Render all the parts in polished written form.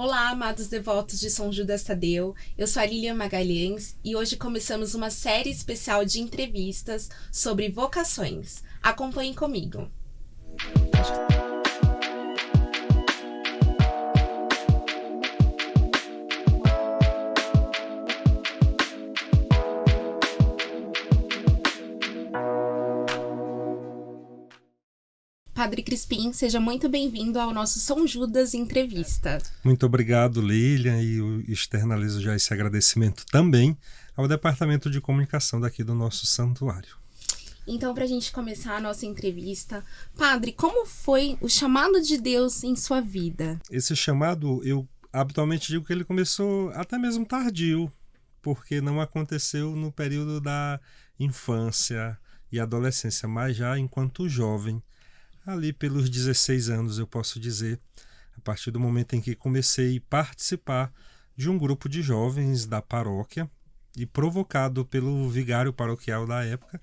Olá, amados devotos de São Judas Tadeu. Eu sou a Lilian Magalhães e hoje começamos uma série especial de entrevistas sobre vocações. Acompanhem comigo. Padre Crispim, seja muito bem-vindo ao nosso São Judas Entrevista. Muito obrigado, Lilian, e eu externalizo já esse agradecimento também ao Departamento de Comunicação daqui do nosso santuário. Então, para a gente começar a nossa entrevista, Padre, como foi o chamado de Deus em sua vida? Esse chamado, eu habitualmente digo que ele começou até mesmo tardio, porque não aconteceu no período da infância e adolescência, mas já enquanto jovem. Ali pelos 16 anos, eu posso dizer, a partir do momento em que comecei a participar de um grupo de jovens da paróquia e provocado pelo vigário paroquial da época,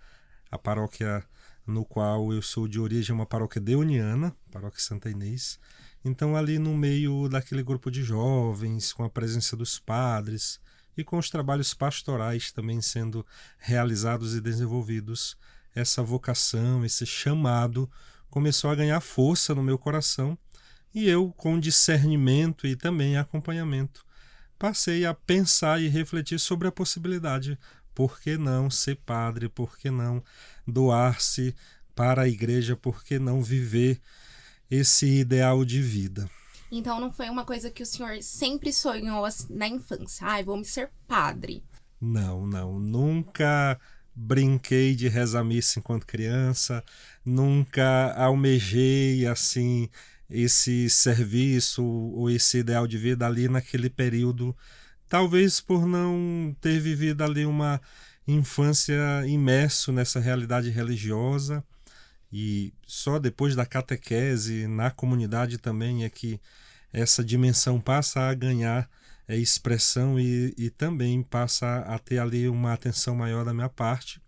a paróquia no qual eu sou de origem é uma paróquia deoniana, paróquia Santa Inês. Então ali no meio daquele grupo de jovens, com a presença dos padres e com os trabalhos pastorais também sendo realizados e desenvolvidos, essa vocação, esse chamado começou a ganhar força no meu coração e eu, com discernimento e também acompanhamento, passei a pensar e refletir sobre a possibilidade, por que não ser padre, por que não doar-se para a igreja, por que não viver esse ideal de vida. Então não foi uma coisa que o senhor sempre sonhou na infância, vou me ser padre. Não, nunca brinquei de rezar missa enquanto criança, nunca almejei assim esse serviço ou esse ideal de vida ali naquele período, talvez por não ter vivido ali uma infância imerso nessa realidade religiosa, e só depois da catequese na comunidade também é que essa dimensão passa a ganhar expressão e também passa a ter ali uma atenção maior da minha parte,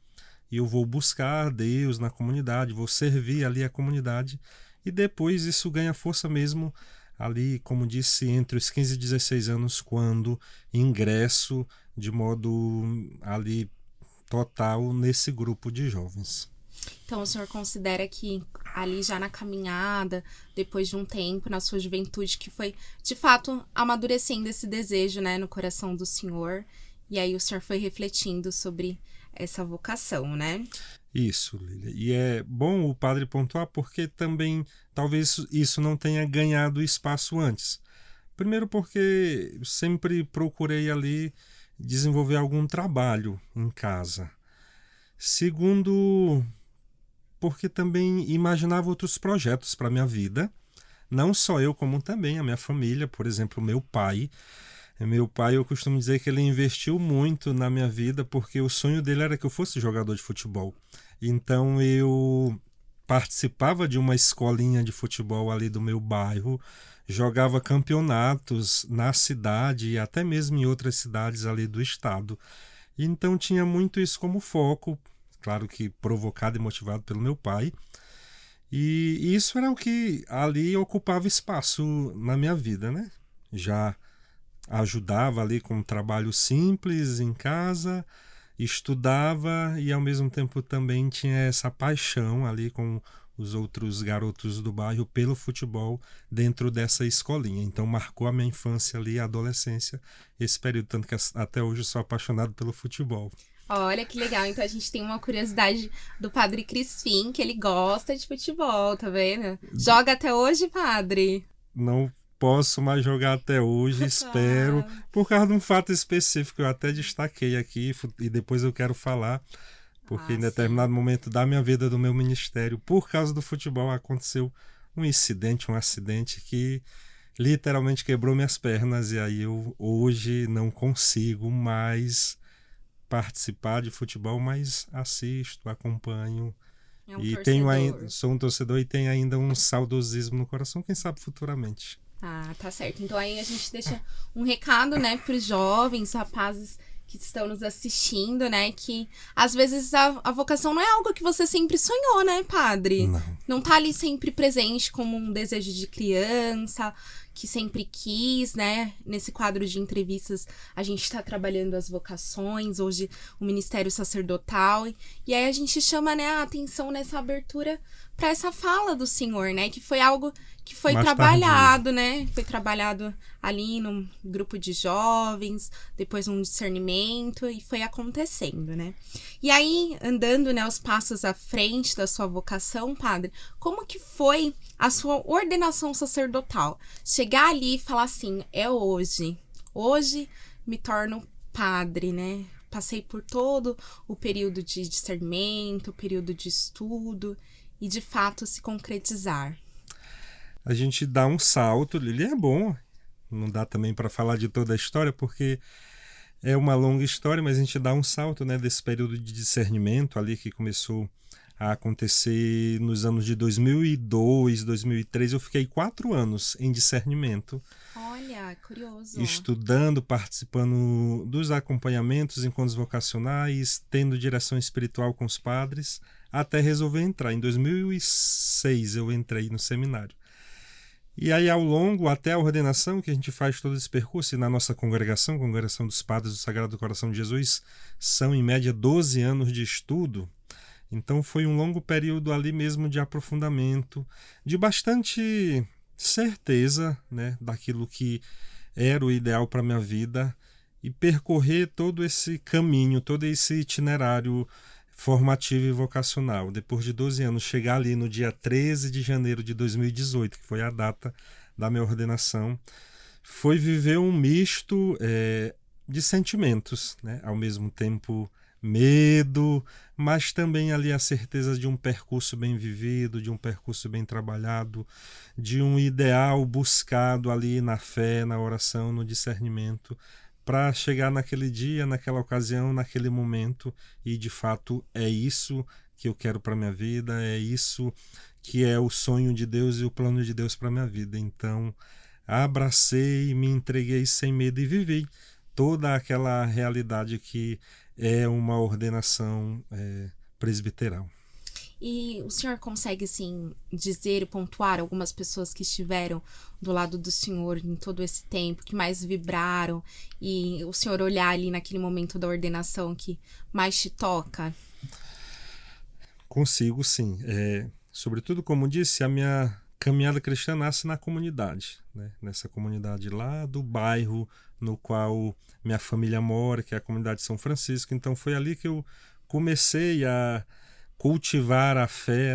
e eu vou buscar Deus na comunidade, vou servir ali a comunidade, e depois isso ganha força mesmo ali, como disse, entre os 15 e 16 anos, quando ingresso de modo ali total nesse grupo de jovens. Então o senhor considera que ali já na caminhada, depois de um tempo, na sua juventude, que foi de fato amadurecendo esse desejo, né, no coração do senhor, e aí o senhor foi refletindo sobre essa vocação, né? Isso, Lília. E é bom o padre pontuar porque também talvez isso não tenha ganhado espaço antes. Primeiro porque sempre procurei ali desenvolver algum trabalho em casa. Segundo, porque também imaginava outros projetos para a minha vida. Não só eu, como também a minha família. Por exemplo, meu pai. Meu pai, eu costumo dizer que ele investiu muito na minha vida porque o sonho dele era que eu fosse jogador de futebol. Então eu participava de uma escolinha de futebol ali do meu bairro, jogava campeonatos na cidade e até mesmo em outras cidades ali do estado. Então tinha muito isso como foco, claro que provocado e motivado pelo meu pai. E isso era o que ali ocupava espaço na minha vida, né? Já ajudava ali com um trabalho simples em casa, estudava e ao mesmo tempo também tinha essa paixão ali com os outros garotos do bairro pelo futebol dentro dessa escolinha. Então marcou a minha infância ali, a adolescência, esse período, tanto que até hoje eu sou apaixonado pelo futebol. Olha que legal, então a gente tem uma curiosidade do Padre Crispim, que ele gosta de futebol, tá vendo? Joga até hoje, padre? Não posso mais jogar até hoje, espero, por causa de um fato específico, eu até destaquei aqui e depois eu quero falar, porque em determinado momento da minha vida, do meu ministério, por causa do futebol, aconteceu um acidente que literalmente quebrou minhas pernas, e aí eu hoje não consigo mais participar de futebol, mas assisto, acompanho. Sou um torcedor e tenho ainda um saudosismo no coração, quem sabe futuramente. Tá certo. Então aí a gente deixa um recado, né, para os jovens, rapazes que estão nos assistindo, né, que às vezes a vocação não é algo que você sempre sonhou, né, padre? Não tá ali sempre presente como um desejo de criança, que sempre quis, né? Nesse quadro de entrevistas, a gente está trabalhando as vocações, hoje o ministério sacerdotal. E aí a gente chama, né, a atenção nessa abertura para essa fala do Senhor, né? Que foi algo que foi Mais trabalhado, tardio. né? Foi trabalhado ali num grupo de jovens, depois um discernimento e foi acontecendo, né? E aí, andando, né, os passos à frente da sua vocação, padre, como que foi a sua ordenação sacerdotal? Chegar ali e falar assim, é hoje. Hoje me torno padre, né? Passei por todo o período de discernimento, o período de estudo e de fato se concretizar. A gente dá um salto, ele é bom, não dá também para falar de toda a história, porque é uma longa história, mas a gente dá um salto, né, desse período de discernimento ali que começou a acontecer nos anos de 2002, 2003. Eu fiquei 4 anos em discernimento, Olha, curioso. estudando, participando dos acompanhamentos, encontros vocacionais, tendo direção espiritual com os padres, até resolver entrar. Em 2006 eu entrei no seminário. E aí, ao longo, até a ordenação, que a gente faz todo esse percurso, e na nossa congregação, Congregação dos Padres do Sagrado Coração de Jesus, são em média 12 anos de estudo. Então foi um longo período ali mesmo de aprofundamento, de bastante certeza, né, daquilo que era o ideal para a minha vida, e percorrer todo esse caminho, todo esse itinerário formativo e vocacional. Depois de 12 anos, chegar ali no dia 13 de janeiro de 2018, que foi a data da minha ordenação, foi viver um misto de sentimentos, né? Ao mesmo tempo medo, mas também ali a certeza de um percurso bem vivido, de um percurso bem trabalhado, de um ideal buscado ali na fé, na oração, no discernimento, para chegar naquele dia, naquela ocasião, naquele momento, e de fato é isso que eu quero para minha vida, é isso que é o sonho de Deus e o plano de Deus para minha vida. Então, abracei, me entreguei sem medo e vivi toda aquela realidade que é uma ordenação presbiteral. E o senhor consegue, assim, dizer e pontuar algumas pessoas que estiveram do lado do senhor em todo esse tempo, que mais vibraram, e o senhor olhar ali naquele momento da ordenação que mais te toca? Consigo, sim. Sobretudo, como disse, a minha caminhada cristã nasce na comunidade, né? Nessa comunidade lá do bairro no qual minha família mora, que é a comunidade de São Francisco. Então foi ali que eu comecei a cultivar a fé.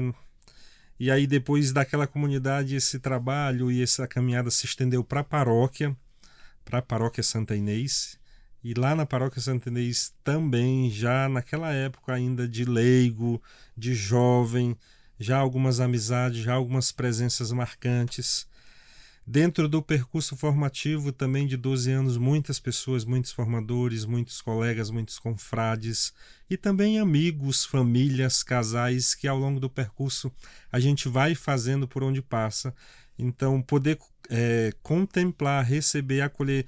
E aí depois daquela comunidade, esse trabalho e essa caminhada se estendeu para a paróquia Santa Inês. E lá na paróquia Santa Inês também, já naquela época ainda de leigo, de jovem, já algumas amizades, já algumas presenças marcantes. Dentro do percurso formativo também de 12 anos, muitas pessoas, muitos formadores, muitos colegas, muitos confrades e também amigos, famílias, casais que ao longo do percurso a gente vai fazendo por onde passa. Então poder contemplar, receber, acolher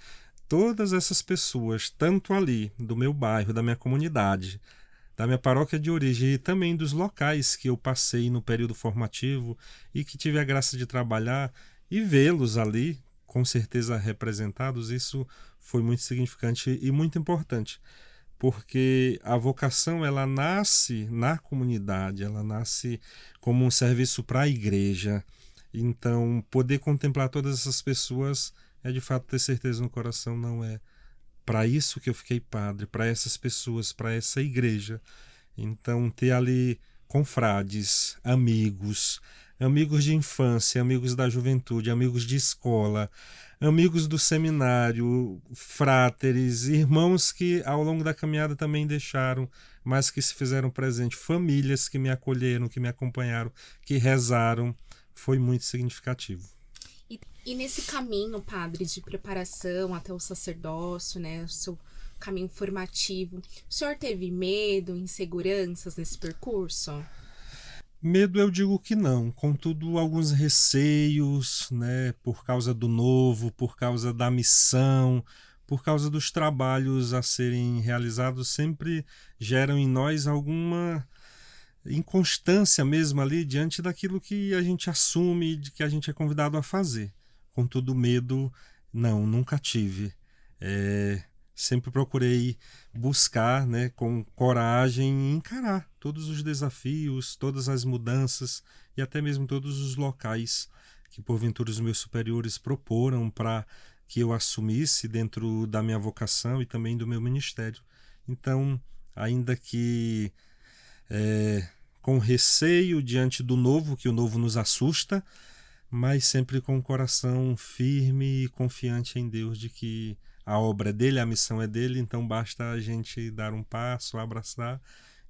todas essas pessoas, tanto ali do meu bairro, da minha comunidade, da minha paróquia de origem e também dos locais que eu passei no período formativo e que tive a graça de trabalhar e vê-los ali, com certeza representados, isso foi muito significante e muito importante, porque a vocação ela nasce na comunidade, ela nasce como um serviço para a igreja. Então, poder contemplar todas essas pessoas é de fato ter certeza no coração, não é para isso que eu fiquei padre, para essas pessoas, para essa igreja. Então, ter ali confrades, amigos, amigos de infância, amigos da juventude, amigos de escola, amigos do seminário, fráteres, irmãos que ao longo da caminhada também deixaram, mas que se fizeram presente, famílias que me acolheram, que me acompanharam, que rezaram, foi muito significativo. E nesse caminho, padre, de preparação até o sacerdócio, né, o seu caminho formativo, o senhor teve medo, inseguranças nesse percurso? Medo eu digo que não, contudo alguns receios, né, por causa do novo, por causa da missão, por causa dos trabalhos a serem realizados, sempre geram em nós alguma inconstância mesmo ali diante daquilo que a gente assume, de que a gente é convidado a fazer. Contudo, medo, não, nunca tive. Sempre procurei buscar, né, com coragem, encarar todos os desafios, todas as mudanças e até mesmo todos os locais que porventura os meus superiores proporam para que eu assumisse dentro da minha vocação e também do meu ministério. Então, ainda que com receio diante do novo, que o novo nos assusta, mas sempre com o coração firme e confiante em Deus de que a obra é dele, a missão é dele, então basta a gente dar um passo, abraçar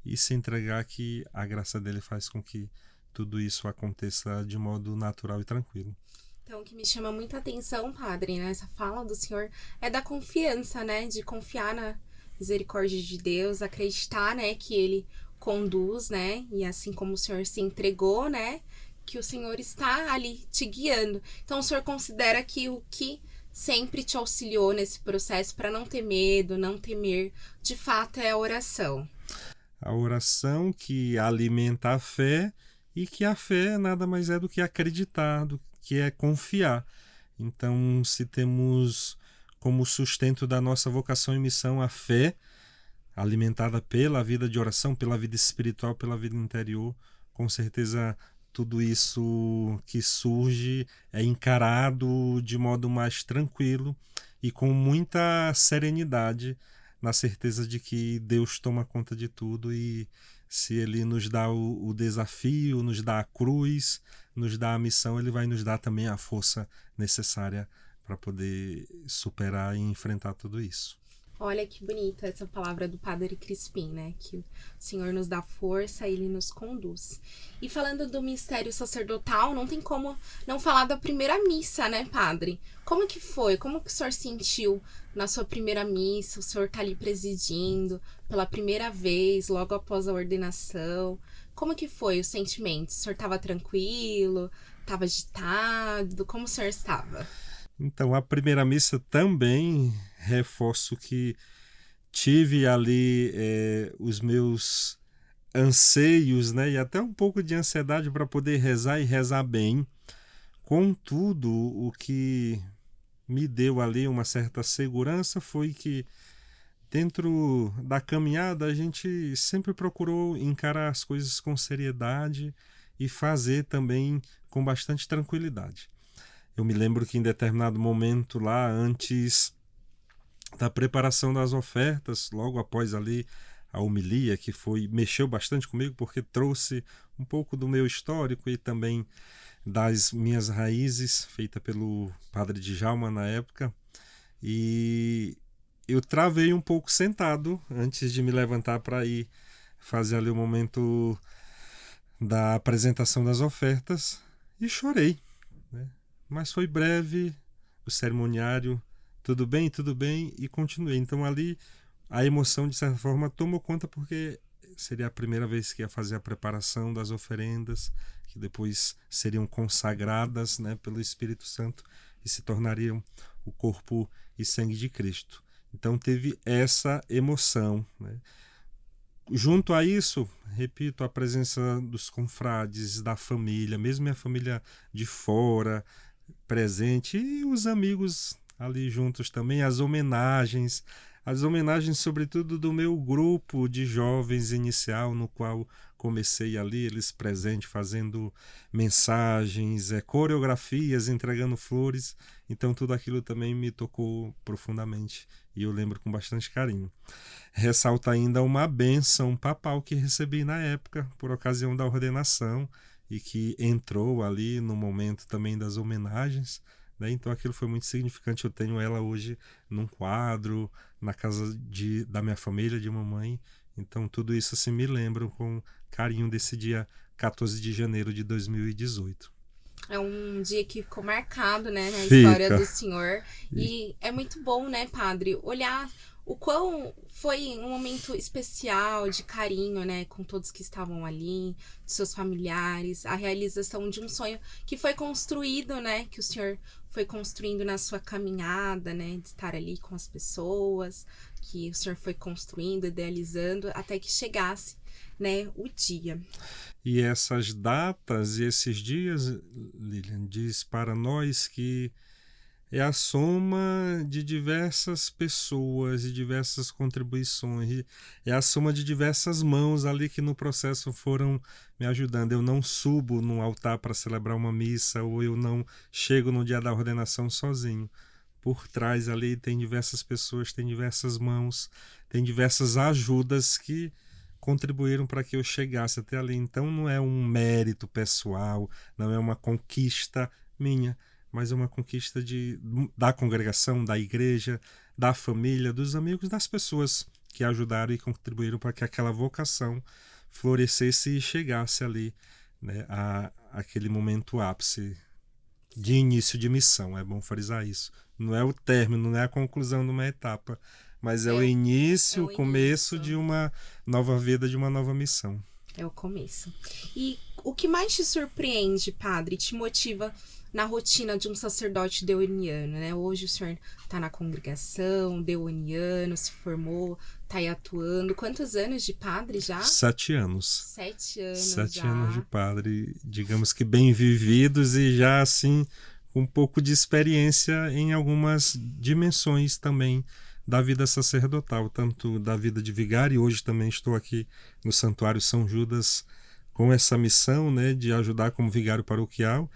e se entregar, que a graça dele faz com que tudo isso aconteça de modo natural e tranquilo. Então, o que me chama muita atenção, padre, nessa fala do senhor é da confiança, né? De confiar na misericórdia de Deus, acreditar, né, que ele conduz, né? E assim como o senhor se entregou, né, que o senhor está ali te guiando. Então, o senhor considera que o que sempre te auxiliou nesse processo para não ter medo, não temer, de fato é a oração. A oração que alimenta a fé, e que a fé nada mais é do que acreditar, do que é confiar. Então, se temos como sustento da nossa vocação e missão a fé, alimentada pela vida de oração, pela vida espiritual, pela vida interior, com certeza tudo isso que surge é encarado de modo mais tranquilo e com muita serenidade, na certeza de que Deus toma conta de tudo, e se Ele nos dá o desafio, nos dá a cruz, nos dá a missão, Ele vai nos dar também a força necessária para poder superar e enfrentar tudo isso. Olha que bonita essa palavra do Padre Crispim, né? Que o Senhor nos dá força e Ele nos conduz. E falando do mistério sacerdotal, não tem como não falar da primeira missa, né, Padre? Como que foi? Como que o senhor sentiu na sua primeira missa? O senhor tá ali presidindo pela primeira vez, logo após a ordenação. Como que foi o sentimento? O senhor estava tranquilo? Estava agitado? Como o senhor estava? Então, a primeira missa também, reforço que tive ali os meus anseios, né, e até um pouco de ansiedade para poder rezar e rezar bem. Contudo, o que me deu ali uma certa segurança foi que dentro da caminhada a gente sempre procurou encarar as coisas com seriedade e fazer também com bastante tranquilidade. Eu me lembro que em determinado momento lá, antes da preparação das ofertas, logo após ali a homilia, que mexeu bastante comigo, porque trouxe um pouco do meu histórico e também das minhas raízes, feita pelo padre Djalma na época, e eu travei um pouco sentado antes de me levantar para ir fazer ali o momento da apresentação das ofertas, e chorei, né? Mas foi breve o cerimoniário, tudo bem, e continuei. Então ali a emoção, de certa forma, tomou conta, porque seria a primeira vez que ia fazer a preparação das oferendas, que depois seriam consagradas, né, pelo Espírito Santo e se tornariam o corpo e sangue de Cristo. Então teve essa emoção, né? Junto a isso, repito, a presença dos confrades, da família, mesmo minha família de fora, presente, e os amigos ali juntos também, as homenagens sobretudo do meu grupo de jovens inicial, no qual comecei ali, eles presentes, fazendo mensagens, coreografias, entregando flores. Então tudo aquilo também me tocou profundamente e eu lembro com bastante carinho. Ressalta ainda uma bênção papal que recebi na época, por ocasião da ordenação, e que entrou ali no momento também das homenagens, né? Então aquilo foi muito significante. Eu tenho ela hoje num quadro na casa da minha família, de mamãe. Então tudo isso assim me lembra com carinho desse dia 14 de janeiro de 2018. É um dia que ficou marcado, né, na Fica. história do senhor. E é muito bom, né, padre, olhar o quão foi um momento especial de carinho, né, com todos que estavam ali, seus familiares, a realização de um sonho que foi construído, né, que o senhor foi construindo na sua caminhada, né, de estar ali com as pessoas, que o senhor foi construindo, idealizando, até que chegasse, né, o dia. E essas datas e esses dias, Lilian, diz para nós que é a soma de diversas pessoas e diversas contribuições, é a soma de diversas mãos ali que no processo foram me ajudando. Eu não subo no altar para celebrar uma missa, ou eu não chego no dia da ordenação sozinho. Por trás ali tem diversas pessoas, tem diversas mãos, tem diversas ajudas que contribuíram para que eu chegasse até ali. Então não é um mérito pessoal, não é uma conquista minha, mas é uma conquista da congregação, da igreja, da família, dos amigos, das pessoas que ajudaram e contribuíram para que aquela vocação florescesse e chegasse ali, né, aquele momento ápice de início de missão. É bom frisar isso. Não é o término, não é a conclusão de uma etapa, mas é o início, o começo de uma nova vida, de uma nova missão. É o começo. E o que mais te surpreende, padre, te motiva na rotina de um sacerdote deoniano, né? Hoje o senhor está na congregação, deoniano, se formou, está aí atuando. Quantos anos de padre já? 7 anos. 7 anos 7 já. anos de padre, digamos que bem vividos e já assim com um pouco de experiência em algumas dimensões também da vida sacerdotal, tanto da vida de vigário. Hoje também estou aqui no Santuário São Judas com essa missão, né, de ajudar como vigário paroquial.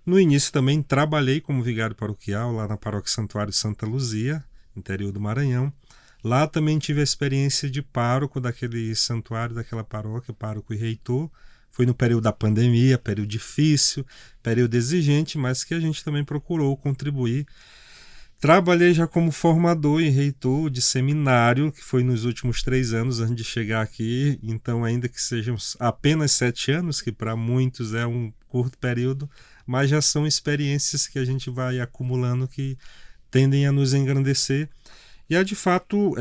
No início também trabalhei como vigário paroquial lá na Paróquia Santuário Santa Luzia, interior do Maranhão. Lá também tive a experiência de pároco daquele santuário, daquela paróquia, pároco e reitor. Foi no período da pandemia, período difícil, período exigente, mas que a gente também procurou contribuir. Trabalhei já como formador e reitor de seminário, que foi nos últimos 3 anos antes de chegar aqui. Então, ainda que sejam apenas 7 anos, que para muitos é um curto período, mas já são experiências que a gente vai acumulando que tendem a nos engrandecer e a de fato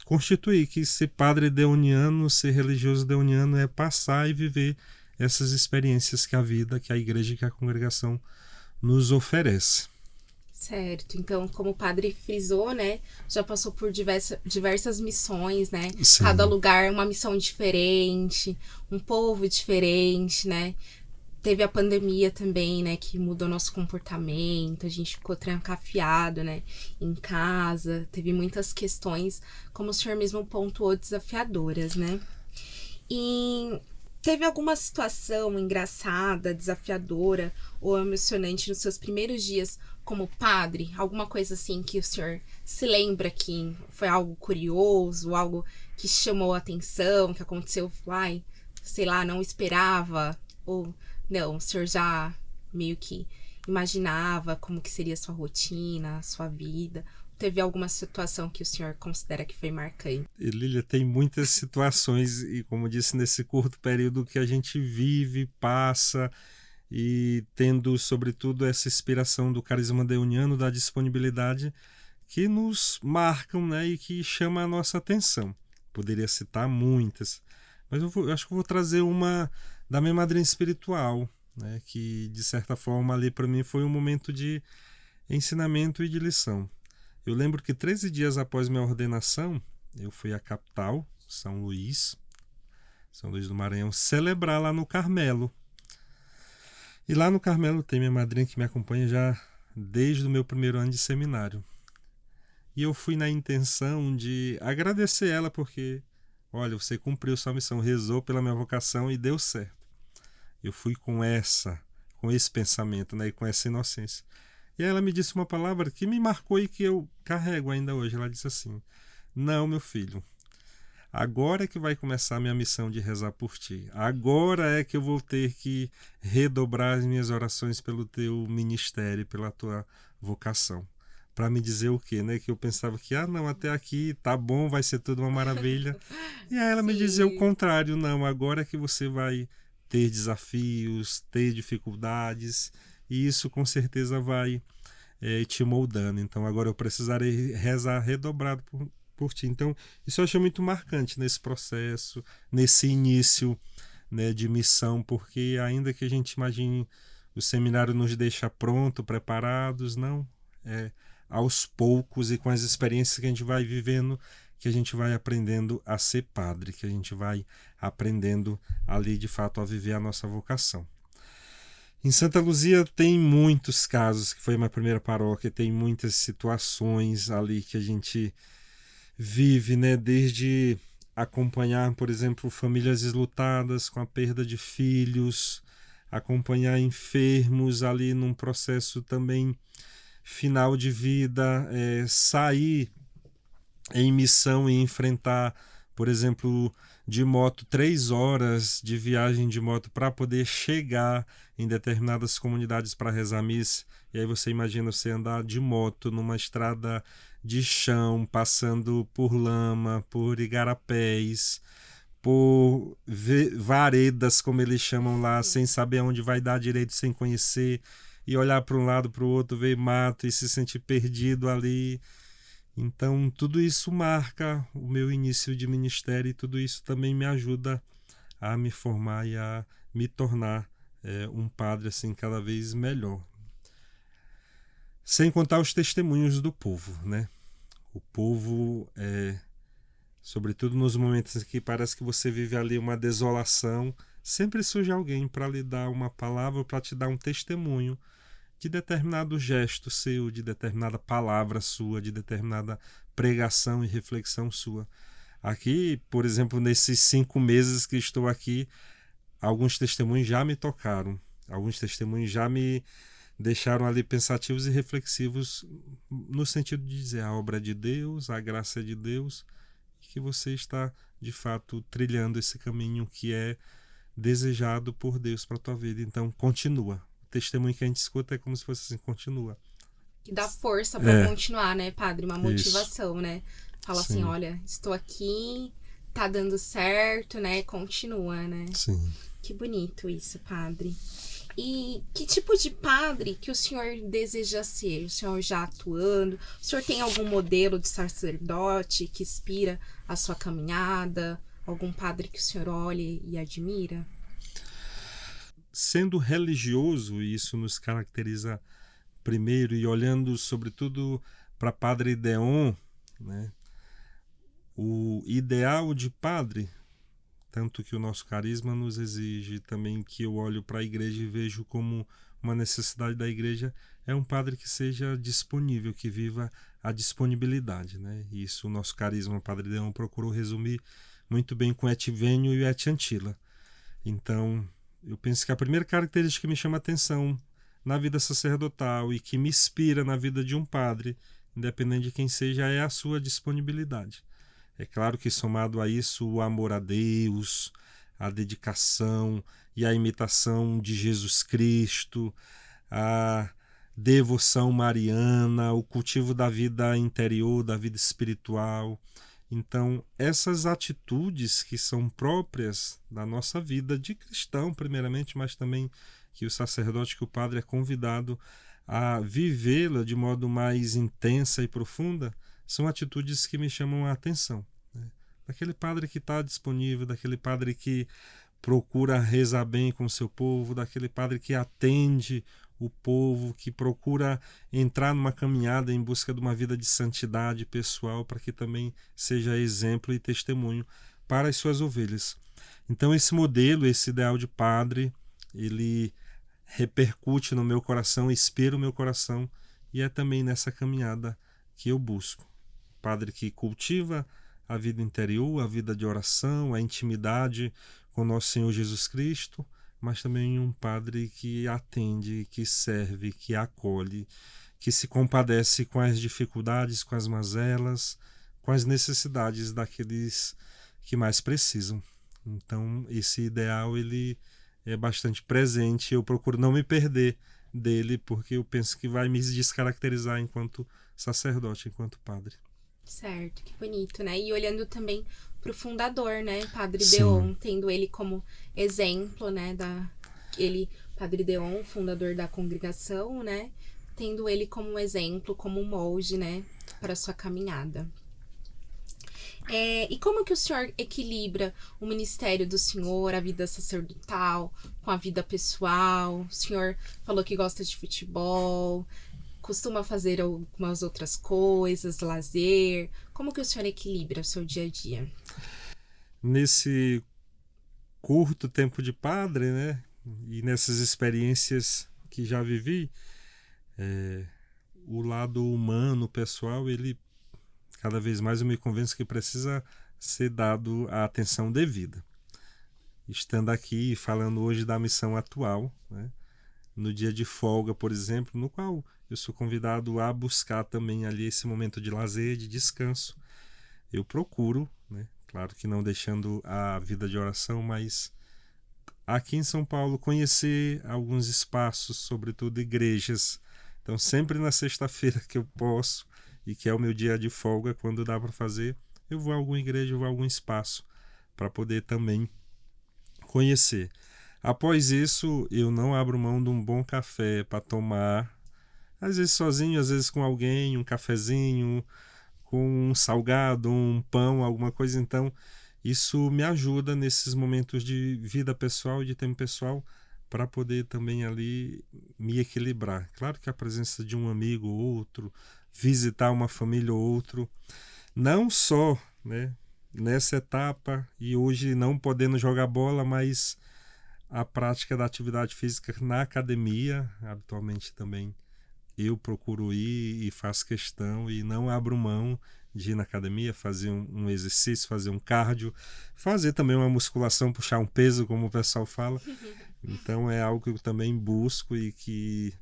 constituir que ser padre deoniano, ser religioso deoniano é passar e viver essas experiências que a vida, que a igreja, que a congregação nos oferece. Certo, então como o padre frisou, né, já passou por diversas missões, né, Sim. Cada lugar uma missão diferente, um povo diferente, né, teve a pandemia também, né, que mudou nosso comportamento, a gente ficou trancafiado, né, em casa, teve muitas questões, como o senhor mesmo pontuou, desafiadoras, né, e teve alguma situação engraçada, desafiadora ou emocionante nos seus primeiros dias como padre? Alguma coisa assim que o senhor se lembra que foi algo curioso, algo que chamou a atenção, que aconteceu, ai, sei lá, não esperava? Ou não, o senhor já meio que imaginava como que seria a sua rotina, a sua vida? Teve alguma situação que o senhor considera que foi marcante? Lília, tem muitas situações e, como disse, nesse curto período que a gente vive, passa e tendo, sobretudo, essa inspiração do carisma deoniano, da disponibilidade, que nos marcam, né, e que chama a nossa atenção. Poderia citar muitas, mas eu acho que eu vou trazer uma da minha madrinha espiritual, né, que, de certa forma, ali para mim foi um momento de ensinamento e de lição. Eu lembro que 13 dias após minha ordenação, eu fui à capital, São Luís do Maranhão, celebrar lá no Carmelo. E lá no Carmelo tem minha madrinha que me acompanha já desde o meu primeiro ano de seminário. E eu fui na intenção de agradecer ela porque, olha, você cumpriu sua missão, rezou pela minha vocação e deu certo. Eu fui com esse pensamento, né, e com essa inocência. E aí ela me disse uma palavra que me marcou e que eu carrego ainda hoje. Ela disse assim: não, meu filho, agora é que vai começar a minha missão de rezar por ti. Agora é que eu vou ter que redobrar as minhas orações pelo teu ministério, pela tua vocação. Para me dizer o quê? Né? Que eu pensava que, não, até aqui tá bom, vai ser tudo uma maravilha. E aí ela me dizia o contrário: não, agora é que você vai ter desafios, ter dificuldades, e isso com certeza vai te moldando. Então agora eu precisarei rezar redobrado por ti. Então isso eu achei muito marcante nesse processo, nesse início, né, de missão, porque ainda que a gente imagine o seminário nos deixa pronto, preparados, não, aos poucos e com as experiências que a gente vai vivendo, que a gente vai aprendendo a ser padre, que a gente vai aprendendo ali de fato a viver a nossa vocação. Em Santa Luzia tem muitos casos, que foi minha primeira paróquia, tem muitas situações ali que a gente vive, né? Desde acompanhar, por exemplo, famílias enlutadas com a perda de filhos, acompanhar enfermos ali num processo também final de vida, sair em missão e enfrentar, por exemplo, de moto 3 horas de viagem de moto para poder chegar em determinadas comunidades para rezar missa. E aí você imagina você andar de moto numa estrada de chão, passando por lama, por igarapés, por varedas, como eles chamam lá, sem saber aonde vai dar direito, sem conhecer, e olhar para um lado, para o outro, ver mato e se sentir perdido ali. Então, tudo isso marca o meu início de ministério e tudo isso também me ajuda a me formar e a me tornar um padre assim cada vez melhor. Sem contar os testemunhos do povo, né? O povo, sobretudo nos momentos em que parece que você vive ali uma desolação, sempre surge alguém para lhe dar uma palavra, para te dar um testemunho de determinado gesto seu, de determinada palavra sua, de determinada pregação e reflexão sua. Aqui, por exemplo, nesses 5 meses que estou aqui, alguns testemunhos já me tocaram, alguns testemunhos já me deixaram ali pensativos e reflexivos no sentido de dizer a obra de Deus, a graça de Deus, que você está, de fato, trilhando esse caminho que é desejado por Deus para a tua vida. Então, continua. O testemunho que a gente escuta é como se fosse assim, continua. Que dá força para continuar, né, padre? Uma motivação, Isso. né? Fala Sim. assim, olha, estou aqui, tá dando certo, né? Continua, né? Sim. Que bonito isso, padre. E que tipo de padre que o senhor deseja ser? O senhor já atuando? O senhor tem algum modelo de sacerdote que inspira a sua caminhada? Algum padre que o senhor olhe e admira? Sendo religioso, e isso nos caracteriza primeiro, e olhando sobretudo para Padre Deon, né? O ideal de padre, tanto que o nosso carisma nos exige, também que eu olho para a igreja e vejo como uma necessidade da igreja, é um padre que seja disponível, que viva a disponibilidade, né? E isso o nosso carisma, Padre Deon, procurou resumir muito bem com Et Venio e Et Ancilla. Então, eu penso que a primeira característica que me chama a atenção na vida sacerdotal e que me inspira na vida de um padre, independente de quem seja, é a sua disponibilidade. É claro que somado a isso o amor a Deus, a dedicação e a imitação de Jesus Cristo, a devoção mariana, o cultivo da vida interior, da vida espiritual. Então, essas atitudes que são próprias da nossa vida de cristão, primeiramente, mas também que o sacerdote, que o padre é convidado a vivê-la de modo mais intensa e profunda, são atitudes que me chamam a atenção, né? Daquele padre que está disponível, daquele padre que procura rezar bem com o seu povo, daquele padre que atende o povo, que procura entrar numa caminhada em busca de uma vida de santidade pessoal, para que também seja exemplo e testemunho para as suas ovelhas. Então esse modelo, esse ideal de padre, ele repercute no meu coração, inspira o meu coração, e é também nessa caminhada que eu busco. Padre que cultiva a vida interior, a vida de oração, a intimidade com nosso Senhor Jesus Cristo, mas também um padre que atende, que serve, que acolhe, que se compadece com as dificuldades, com as mazelas, com as necessidades daqueles que mais precisam. Então, esse ideal ele é bastante presente. Eu procuro não me perder dele, porque eu penso que vai me descaracterizar enquanto sacerdote, enquanto padre. Certo, que bonito, né? E olhando também para o fundador, né? Padre Sim. Deon, tendo ele como exemplo, né? Padre Deon, fundador da congregação, né? Tendo ele como exemplo, como molde, né? Para a sua caminhada. E como que o senhor equilibra o ministério do senhor, a vida sacerdotal, com a vida pessoal? O senhor falou que gosta de futebol, costuma fazer algumas outras coisas, lazer. Como que o senhor equilibra o seu dia a dia? Nesse curto tempo de padre, né? E nessas experiências que já vivi, o lado humano, pessoal, ele cada vez mais eu me convenço que precisa ser dado a atenção devida. Estando aqui falando hoje da missão atual, né? No dia de folga, por exemplo, no qual eu sou convidado a buscar também ali esse momento de lazer, de descanso, eu procuro, né? Claro que não deixando a vida de oração, mas aqui em São Paulo conhecer alguns espaços, sobretudo igrejas. Então sempre na sexta-feira que eu posso e que é o meu dia de folga, quando dá para fazer, eu vou a alguma igreja, eu vou a algum espaço para poder também conhecer. Após isso, eu não abro mão de um bom café para tomar, às vezes sozinho, às vezes com alguém, um cafezinho, com um salgado, um pão, alguma coisa. Então, isso me ajuda nesses momentos de vida pessoal, de tempo pessoal, para poder também ali me equilibrar. Claro que a presença de um amigo ou outro, visitar uma família ou outro, não só, né, nessa etapa e hoje não podendo jogar bola, mas a prática da atividade física na academia, habitualmente também eu procuro ir e faço questão e não abro mão de ir na academia, fazer um exercício, fazer um cardio, fazer também uma musculação, puxar um peso, como o pessoal fala. Então é algo que eu também busco e que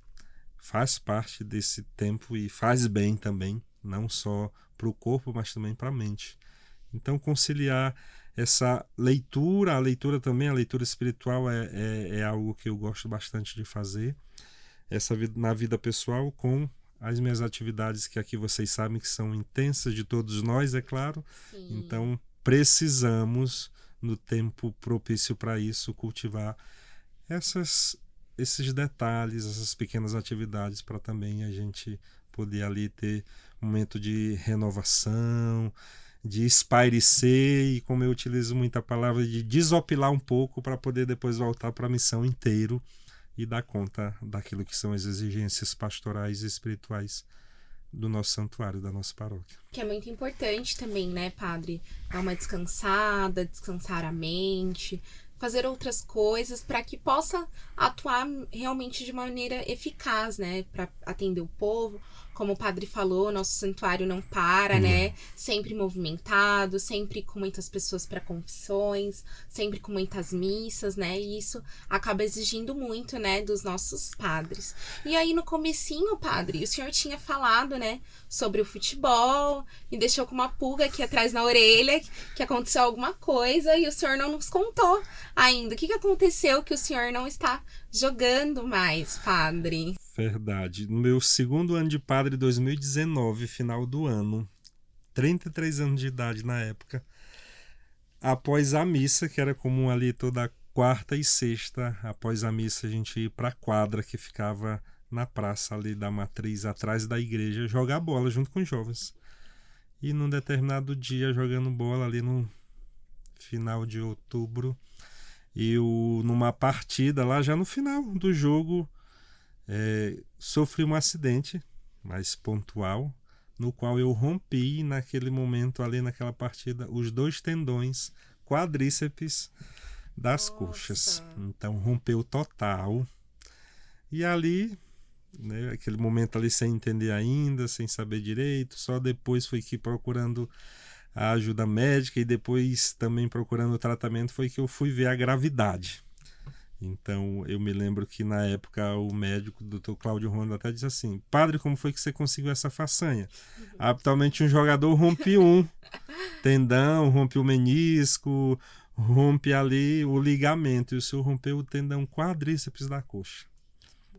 faz parte desse tempo e faz bem também, não só para o corpo, mas também para a mente. Então conciliar essa leitura, a leitura também, a leitura espiritual é algo que eu gosto bastante de fazer, essa vida, na vida pessoal, com as minhas atividades que aqui vocês sabem que são intensas, de todos nós, é claro. Sim. Então precisamos, no tempo propício para isso, cultivar esses detalhes, essas pequenas atividades para também a gente poder ali ter um momento de renovação, de espairecer e, como eu utilizo muita palavra, de desopilar um pouco para poder depois voltar para a missão inteiro e dar conta daquilo que são as exigências pastorais e espirituais do nosso santuário, da nossa paróquia. Que é muito importante também, né, padre? Dar uma descansada, descansar a mente, fazer outras coisas para que possa atuar realmente de maneira eficaz, né, para atender o povo. Como o padre falou, nosso santuário não para, né? Sempre movimentado, sempre com muitas pessoas para confissões, sempre com muitas missas, né? E isso acaba exigindo muito, né, dos nossos padres. E aí no comecinho, padre, o senhor tinha falado, né, sobre o futebol, me deixou com uma pulga aqui atrás na orelha, que aconteceu alguma coisa e o senhor não nos contou ainda. O que aconteceu que o senhor não está jogando mais, padre? Verdade. No meu segundo ano de padre, 2019, final do ano, 33 anos de idade na época, após a missa, que era comum ali toda quarta e sexta, após a missa a gente ia para a quadra que ficava na praça ali da Matriz, atrás da igreja, jogar bola junto com os jovens. E num determinado dia, jogando bola ali no final de outubro, eu, numa partida lá, já no final do jogo, sofri um acidente mais pontual, no qual eu rompi naquele momento ali naquela partida os 2 tendões quadríceps das coxas. Então rompeu total. E ali, né, aquele momento ali sem entender ainda, sem saber direito, só depois foi que procurando a ajuda médica e depois também procurando o tratamento foi que eu fui ver a gravidade. Então, eu me lembro que na época o médico, o Dr. Cláudio Rondo, até disse assim: padre, como foi que você conseguiu essa façanha? Habitualmente um jogador rompe um tendão, rompe o menisco, rompe ali o ligamento, e o senhor rompeu o tendão quadríceps da coxa.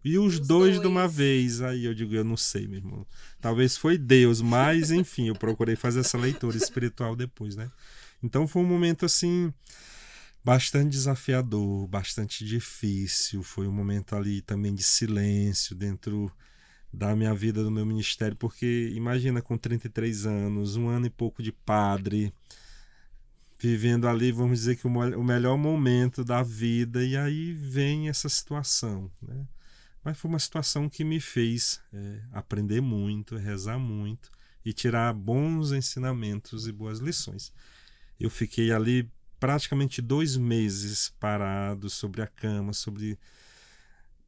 E os dois de uma vez. Aí eu digo, eu não sei, meu irmão. Talvez foi Deus, mas enfim, eu procurei fazer essa leitura espiritual depois, né? Então foi um momento assim bastante desafiador, bastante difícil. Foi um momento ali também de silêncio dentro da minha vida, do meu ministério, porque imagina, com 33 anos, 1 ano e pouco de padre, vivendo ali, vamos dizer que o melhor momento da vida, e aí vem essa situação, né? Mas foi uma situação que me fez aprender muito, rezar muito e tirar bons ensinamentos e boas lições. Eu fiquei ali praticamente 2 meses parado sobre a cama,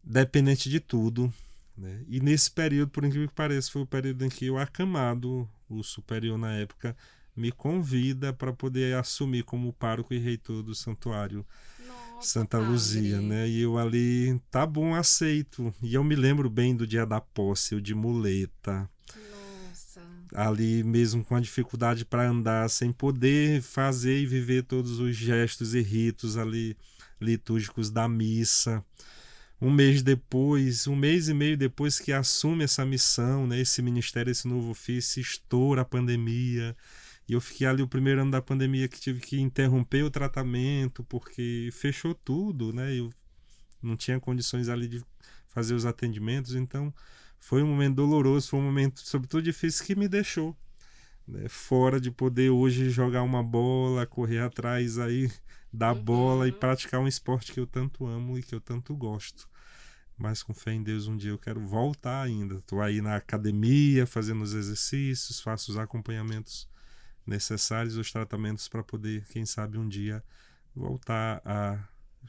dependente de tudo, né? E nesse período, por incrível que pareça, foi o período em que o acamado, o superior na época, me convida para poder assumir como pároco e reitor do santuário Nossa, Santa Luzia, padre. né? E eu ali, tá bom, aceito. E eu me lembro bem do dia da posse, eu de muleta, Nossa. ali mesmo com a dificuldade para andar, sem poder fazer e viver todos os gestos e ritos ali litúrgicos da missa. Um mês depois, 1 mês e meio depois que assume essa missão, né, esse ministério, esse novo ofício, estoura a pandemia. E eu fiquei ali o primeiro ano da pandemia que tive que interromper o tratamento, porque fechou tudo, né? Eu não tinha condições ali de fazer os atendimentos. Então, foi um momento doloroso, foi um momento, sobretudo, difícil que me deixou, né, fora de poder hoje jogar uma bola, correr atrás aí da bola e Uhum. praticar um esporte que eu tanto amo e que eu tanto gosto. Mas com fé em Deus, um dia eu quero voltar ainda. Estou aí na academia, fazendo os exercícios, faço os acompanhamentos necessários, os tratamentos para poder, quem sabe, um dia voltar a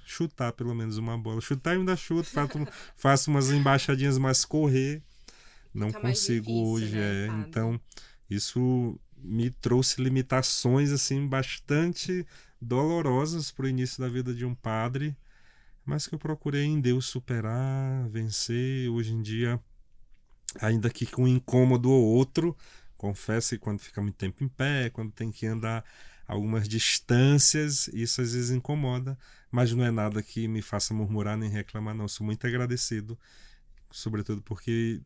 chutar pelo menos uma bola. Chutar eu ainda chuto, faço umas embaixadinhas, mas correr não Fica mais consigo difícil, hoje. né, padre? Então, isso me trouxe limitações assim bastante dolorosas para o início da vida de um padre, mas que eu procurei em Deus superar, vencer. Hoje em dia, ainda que com um incômodo ou outro, confesso que quando fica muito tempo em pé, quando tem que andar algumas distâncias, isso às vezes incomoda, mas não é nada que me faça murmurar nem reclamar, não. Sou muito agradecido, sobretudo porque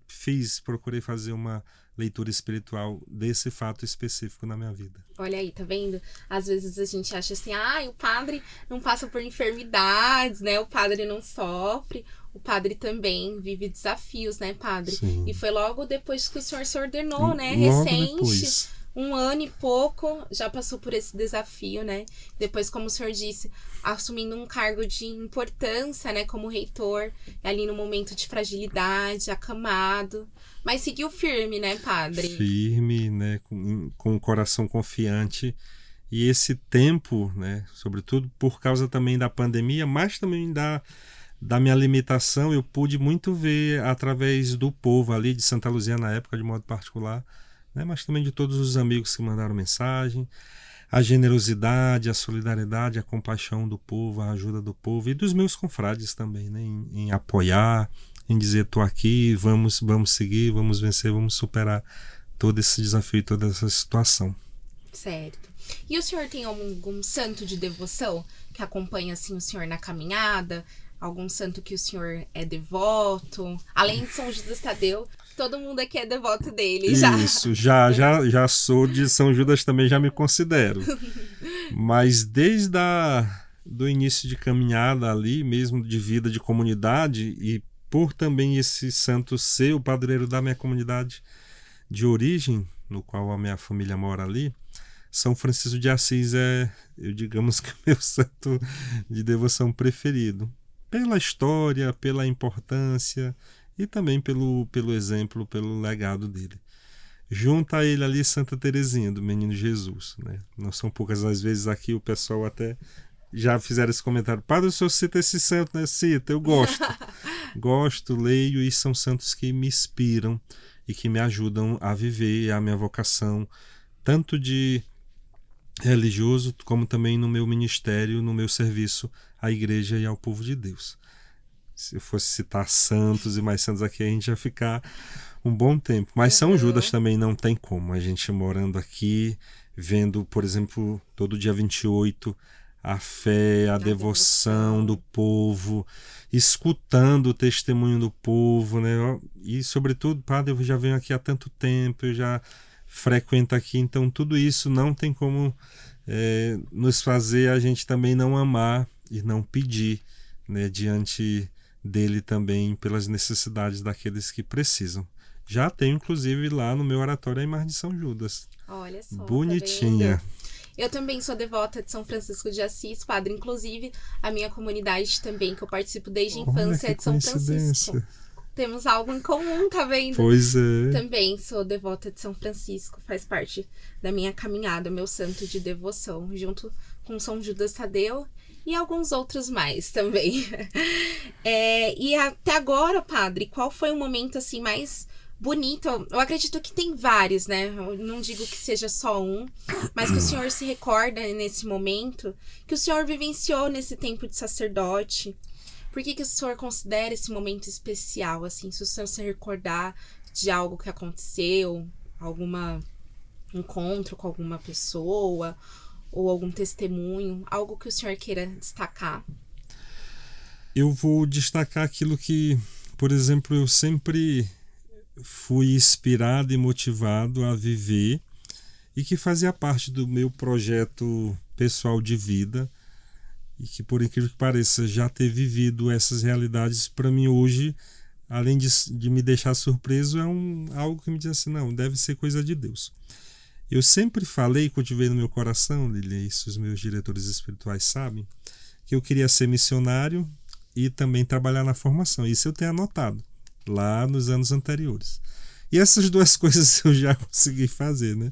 procurei fazer uma leitura espiritual desse fato específico na minha vida. Olha aí, tá vendo? Às vezes a gente acha assim, o padre não passa por enfermidades, né? O padre não sofre. O padre também vive desafios, né, padre? Sim. E foi logo depois que o senhor se ordenou, né? Logo Recente. depois. 1 ano e pouco, já passou por esse desafio, né? Depois, como o senhor disse, assumindo um cargo de importância, né? Como reitor, ali no momento de fragilidade, acamado. Mas seguiu firme, né, padre? Firme, né? Com o coração confiante. E esse tempo, né? Sobretudo por causa também da pandemia, mas também da minha limitação, eu pude muito ver através do povo ali de Santa Luzia na época, de modo particular, né, mas também de todos os amigos que mandaram mensagem, a generosidade, a solidariedade, a compaixão do povo, a ajuda do povo e dos meus confrades também, né, em apoiar, em dizer, estou aqui, vamos seguir, vamos vencer, vamos superar todo esse desafio, toda essa situação. Certo. E o senhor tem algum santo de devoção que acompanha assim o senhor na caminhada? Algum santo que o senhor é devoto? Além de São Judas Tadeu, todo mundo aqui é devoto dele, já. Isso, já sou de São Judas, também já me considero. Mas desde do início de caminhada ali, mesmo de vida de comunidade, e por também esse santo ser o padroeiro da minha comunidade de origem, no qual a minha família mora ali, São Francisco de Assis eu digamos que o meu santo de devoção preferido. Pela história, pela importância e também pelo exemplo, pelo legado dele. Junto a ele ali Santa Teresinha, do Menino Jesus, né? Não são poucas as vezes aqui o pessoal até já fizeram esse comentário. Padre, o senhor cita esse santo, né? Cita, eu gosto. Gosto, leio, e são santos que me inspiram e que me ajudam a viver a minha vocação, tanto de religioso, como também no meu ministério, no meu serviço à igreja e ao povo de Deus. Se eu fosse citar santos e mais santos aqui, a gente ia ficar um bom tempo. Mas São Judas também não tem como. A gente morando aqui, vendo, por exemplo, todo dia 28, a fé, a devoção do povo, escutando o testemunho do povo, né? E, sobretudo, padre, eu já venho aqui há tanto tempo, eu já frequento aqui, então tudo isso não tem como nos fazer a gente também não amar e não pedir, né, diante dele também pelas necessidades daqueles que precisam. Já tenho, inclusive, lá no meu oratório a imagem de São Judas. Olha só, bonitinha. Tá vendo? Eu também sou devota de São Francisco de Assis, padre. Inclusive, a minha comunidade também, que eu participo desde a infância, é de São Francisco. Temos algo em comum, tá vendo? Pois é. Também sou devota de São Francisco, faz parte da minha caminhada, meu santo de devoção, junto com São Judas Tadeu e alguns outros mais também. E até agora, padre, qual foi o momento assim mais bonito? Eu acredito que tem vários, né? Eu não digo que seja só um, mas que o senhor se recorda nesse momento, que o senhor vivenciou nesse tempo de sacerdote. Por que o senhor considera esse momento especial, assim? Se o senhor se recordar de algo que aconteceu, algum encontro com alguma pessoa, ou algum testemunho, algo que o senhor queira destacar? Eu vou destacar aquilo que, por exemplo, eu sempre fui inspirado e motivado a viver e que fazia parte do meu projeto pessoal de vida, e que, por incrível que pareça, já ter vivido essas realidades, para mim hoje, além de me deixar surpreso, é algo que me diz assim, não, deve ser coisa de Deus. Eu sempre falei, cultivei no meu coração, Lili, isso os meus diretores espirituais sabem, que eu queria ser missionário e também trabalhar na formação. Isso eu tenho anotado lá nos anos anteriores. E essas duas coisas eu já consegui fazer, né?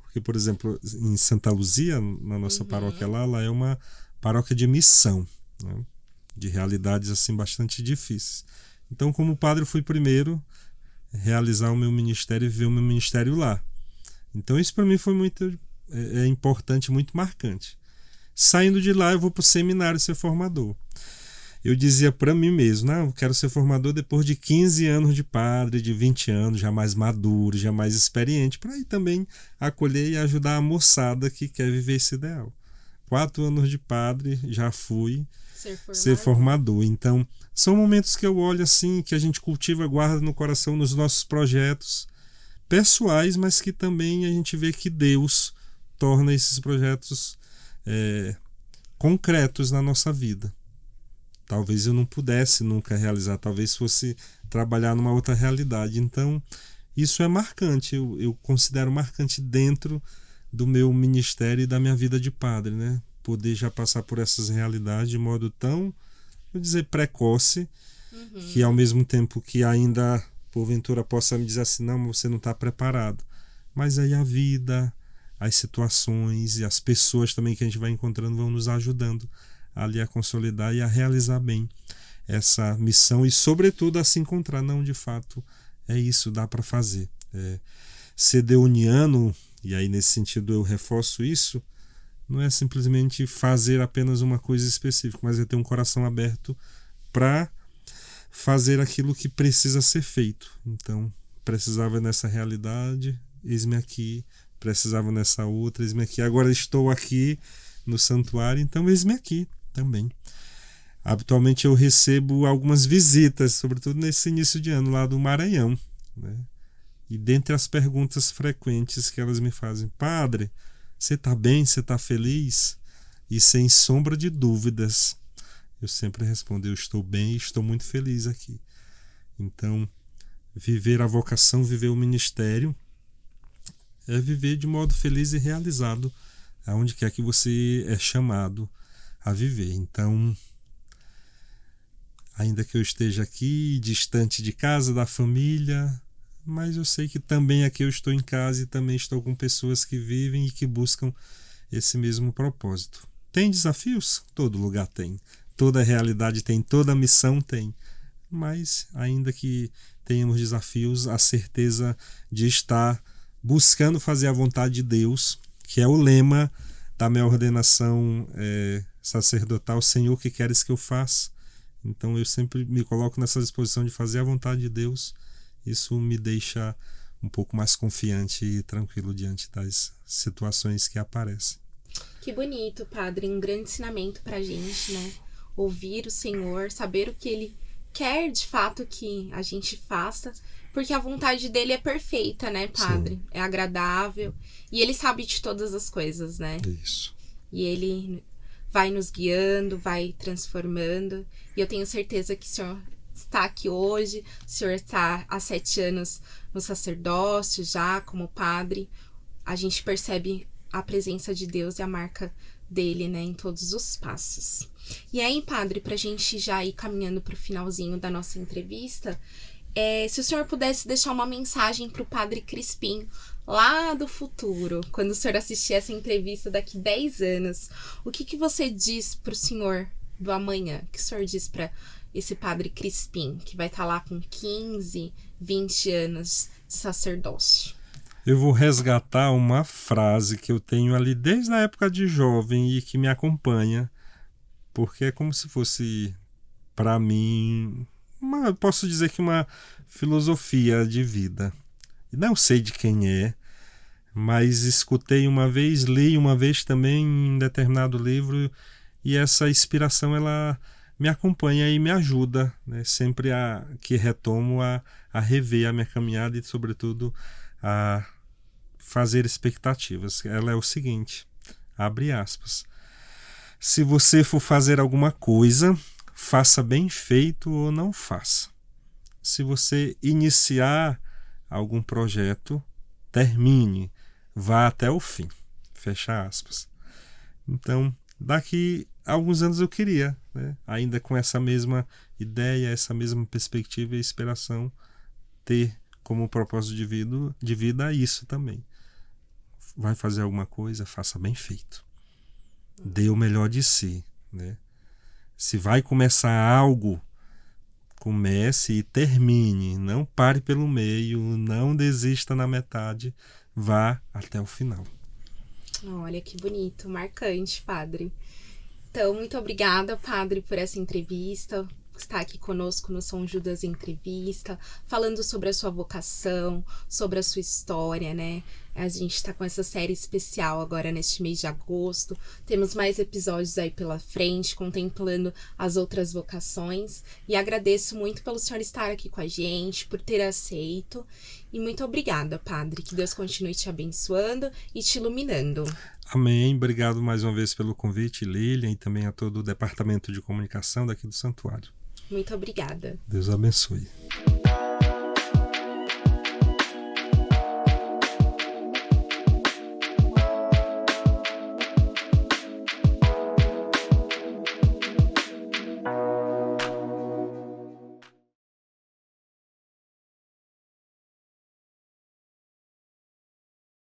Porque, por exemplo, em Santa Luzia, na nossa paróquia lá é uma paróquia de missão, né? De realidades assim bastante difíceis. Então, como padre, eu fui primeiro realizar o meu ministério e viver o meu ministério lá. Então, isso para mim foi muito importante, muito marcante. Saindo de lá, eu vou para o seminário ser formador. Eu dizia para mim mesmo, eu quero ser formador depois de 15 anos de padre, de 20 anos, já mais maduro, já mais experiente, para ir também acolher e ajudar a moçada que quer viver esse ideal. 4 anos de padre, já fui ser formador. Então, são momentos que eu olho assim, que a gente cultiva, guarda no coração, nos nossos projetos pessoais, mas que também a gente vê que Deus torna esses projetos concretos na nossa vida. Talvez eu não pudesse nunca realizar, talvez fosse trabalhar numa outra realidade. Então, isso é marcante, eu considero marcante dentro do meu ministério e da minha vida de padre, né? Poder já passar por essas realidades de modo tão, vou dizer, precoce, que ao mesmo tempo que ainda, porventura, possa me dizer assim, não, você não está preparado. Mas aí a vida, as situações e as pessoas também que a gente vai encontrando vão nos ajudando ali a consolidar e a realizar bem essa missão e, sobretudo, a se encontrar. Não, de fato, é isso, dá para fazer. Ser deuniano, e aí nesse sentido eu reforço isso, não é simplesmente fazer apenas uma coisa específica, mas é ter um coração aberto para fazer aquilo que precisa ser feito. Então, precisava nessa realidade, eis-me aqui, precisava nessa outra, eis-me aqui. Agora estou aqui no santuário, então eis-me aqui também. Habitualmente eu recebo algumas visitas, sobretudo nesse início de ano lá do Maranhão, né? E dentre as perguntas frequentes que elas me fazem, padre, você está bem, você está feliz? E sem sombra de dúvidas, eu sempre respondo, eu estou bem e estou muito feliz aqui. Então, viver a vocação, viver o ministério, é viver de modo feliz e realizado, aonde quer que você é chamado a viver. Então, ainda que eu esteja aqui, distante de casa, da família, mas eu sei que também aqui eu estou em casa e também estou com pessoas que vivem e que buscam esse mesmo propósito. Tem desafios? Todo lugar tem. Toda realidade tem, toda missão tem. Mas, ainda que tenhamos desafios, a certeza de estar buscando fazer a vontade de Deus, que é o lema da minha ordenação sacerdotal, Senhor, o que queres que eu faça? Então eu sempre me coloco nessa disposição de fazer a vontade de Deus. Isso me deixa um pouco mais confiante e tranquilo diante das situações que aparecem. Que bonito, padre, um grande ensinamento pra gente, né? Ouvir o Senhor, saber o que Ele quer de fato que a gente faça, porque a vontade dele é perfeita, né, padre? Sim. É agradável e Ele sabe de todas as coisas, né? Isso. E Ele vai nos guiando, vai transformando, e eu tenho certeza que o Senhor está aqui hoje, o Senhor está há 7 anos no sacerdócio já como padre, a gente percebe a presença de Deus e a marca dele, né, em todos os passos. E aí, padre, pra gente já ir caminhando pro finalzinho da nossa entrevista, Se o senhor pudesse deixar uma mensagem para o Padre Crispim, lá do futuro, quando o senhor assistir essa entrevista daqui 10 anos, o que você diz para o senhor do amanhã? O que o senhor diz para esse Padre Crispim, que vai estar lá com 15, 20 anos de sacerdócio? Eu vou resgatar uma frase que eu tenho ali desde a época de jovem e que me acompanha, porque é como se fosse, para mim, posso dizer que uma filosofia de vida. Não sei de quem é, mas escutei uma vez, li uma vez também em determinado livro, e essa inspiração ela me acompanha e me ajuda, né? Sempre que retomo a rever a minha caminhada e, sobretudo, a fazer expectativas. Ela é o seguinte, abre aspas: se você for fazer alguma coisa, faça bem feito ou não faça. Se você iniciar algum projeto, termine, vá até o fim. Fecha aspas. Então, daqui a alguns anos eu queria, né, ainda com essa mesma ideia, essa mesma perspectiva e inspiração, ter como propósito de vida isso também. Vai fazer alguma coisa, faça bem feito. Dê o melhor de si, né? Se vai começar algo, comece e termine. Não pare pelo meio, não desista na metade, vá até o final. Olha que bonito, marcante, padre. Então, muito obrigada, padre, por essa entrevista, estar aqui conosco no São Judas Entrevista, falando sobre a sua vocação, sobre a sua história, né? A gente está com essa série especial agora neste mês de agosto. Temos mais episódios aí pela frente, contemplando as outras vocações. E agradeço muito pelo senhor estar aqui com a gente, por ter aceito. E muito obrigada, padre. Que Deus continue te abençoando e te iluminando. Amém. Obrigado mais uma vez pelo convite, Lilian, e também a todo o departamento de comunicação daqui do Santuário. Muito obrigada. Deus abençoe.